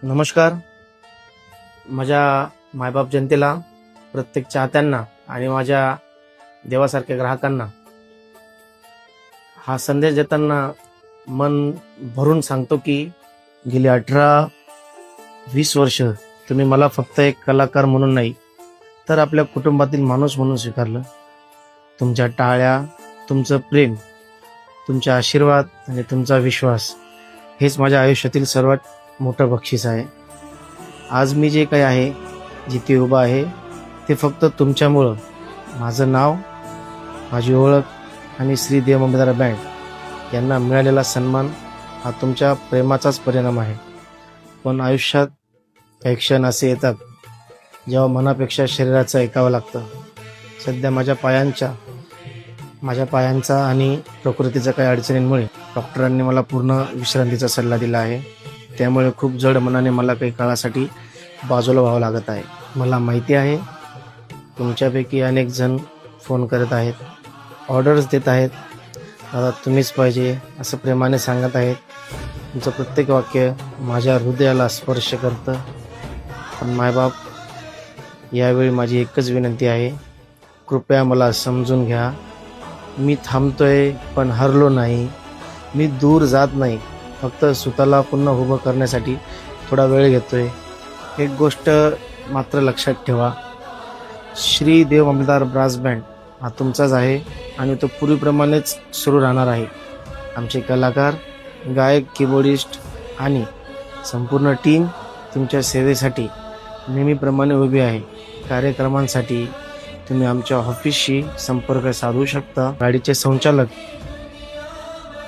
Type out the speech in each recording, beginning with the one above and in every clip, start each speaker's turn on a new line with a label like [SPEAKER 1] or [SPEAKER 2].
[SPEAKER 1] नमस्कार. माझ्या मायबाप जनतेला, प्रत्येक चाहत्यांना आणि माझ्या देवासारख्या ग्राहकांना हा संदेश देताना मन भरून सांगतो की गेली 18-20 वर्ष तुम्ही मला फक्त एक कलाकार म्हणून नाही तर आपल्या कुटुंबातील माणूस म्हणून स्वीकारलं. तुमच्या टाळ्या, तुमचं प्रेम, तुमचे आशीर्वाद आणि तुमचा विश्वास हेच माझ्या आयुष्यातील सर्वात मोठं बक्षीस आहे. आज मी जे काही आहे, जिथे उभा आहे, ते फक्त तुमच्यामुळं. माझं नाव, माझी ओळख आणि श्री देव अंबिदार बँड यांना मिळालेला सन्मान हा तुमच्या प्रेमाचाच परिणाम आहे. पण आयुष्यात काही क्षण असे येतात जेव्हा मनापेक्षा शरीराचं ऐकावं लागतं. सध्या माझ्या पायांचा आणि प्रकृतीच्या काही अडचणींमुळे डॉक्टरांनी मला पूर्ण विश्रांतीचा सल्ला दिला आहे. त्यामुळे खूप जड मनाने मला काही काळासाठी बाजूला व्हावं लागत आहे. मला माहिती आहे तुमच्यापैकी अनेक जण फोन करत आहेत, ऑर्डर्स देत आहेत, दादा तुम्हीच पाहिजे असं प्रेमाने सांगत आहेत. तुमचं प्रत्येक वाक्य माझ्या हृदयाला स्पर्श करतं. पण मायबाप, यावेळी माझी एकच विनंती आहे, कृपया मला समजून घ्या. मी थांबतोय पण हरलो नाही. मी दूर जात नाही, फक्त स्वतःला पुन्हा उभं करण्यासाठी थोडा वेळ घेतोय. एक गोष्ट मात्र लक्षात ठेवा, श्री देव अंबिदार ब्रास बँड हा तुमचाच आहे आणि तो पूर्वीप्रमाणेच सुरू राहणार आहे. आमचे कलाकार, गायक, कीबोर्डिस्ट आणि संपूर्ण टीम तुमच्या सेवेसाठी नेहमीप्रमाणे उभी आहे. कार्यक्रमांसाठी तुम्ही आमच्या ऑफिसशी संपर्क साधू शकता. गाडीचे संचालक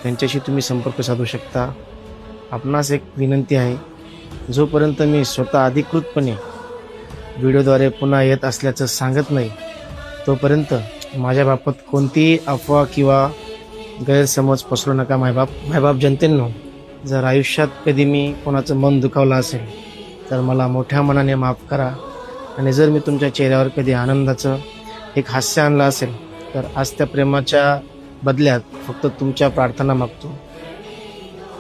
[SPEAKER 1] त्यांच्याशी तुम्ही संपर्क साधू शकता. आपणास एक विनंती आहे, जोपर्यंत मी स्वतः अधिकृतपणे व्हिडिओद्वारे पुन्हा येत असल्याचं सांगत नाही, तोपर्यंत माझ्याबाबत कोणतीही अफवा किंवा गैरसमज पसरू नका. मायबाप जनतेंनो, जर आयुष्यात कधी मी कोणाचं मन दुखावलं असेल तर मला मोठ्या मनाने माफ करा. आणि जर मी तुमच्या चेहऱ्यावर कधी आनंदाचं एक हास्य आणलं असेल तर आज त्या प्रेमाच्या बदल्यात फक्त तुमच्या प्रार्थना मागतो.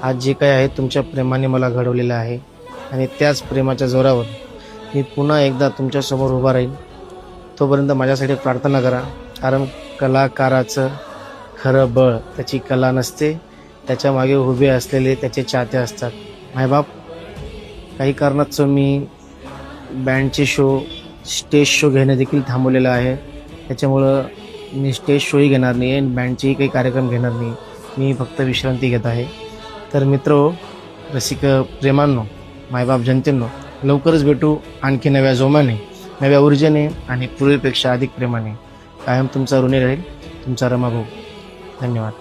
[SPEAKER 1] आज जे काही आहे तुमच्या प्रेमाने मला घडवलेलं आहे आणि त्याच प्रेमाच्या जोरावर मी पुन्हा एकदा तुमच्यासमोर उभा राहील. तोपर्यंत माझ्यासाठी प्रार्थना करा, कारण कलाकाराचं खरं बळ त्याची कला नसते, त्याच्या मागे उभे असलेले त्याचे चाहते असतात. मायबाप, काही कारणास्तव मी बँडचे शो, स्टेज शो घेणं देखील थांबवलेलं आहे. त्याच्यामुळं मी स्टेज शोही घेणार नाही आणि बँडचेही काही कार्यक्रम घेणार नाही. मी फक्त विश्रांती घेत आहे. तर मित्र, रसिक प्रेमांनो, मायबाप जनतेंनो, लवकरच भेटू आणखी नव्या जोमाने, नव्या ऊर्जेने आणि पूर्वीपेक्षा अधिक प्रेमाने. कायम तुमचा ऋणी राहील, तुमचा रमाभाऊ. धन्यवाद.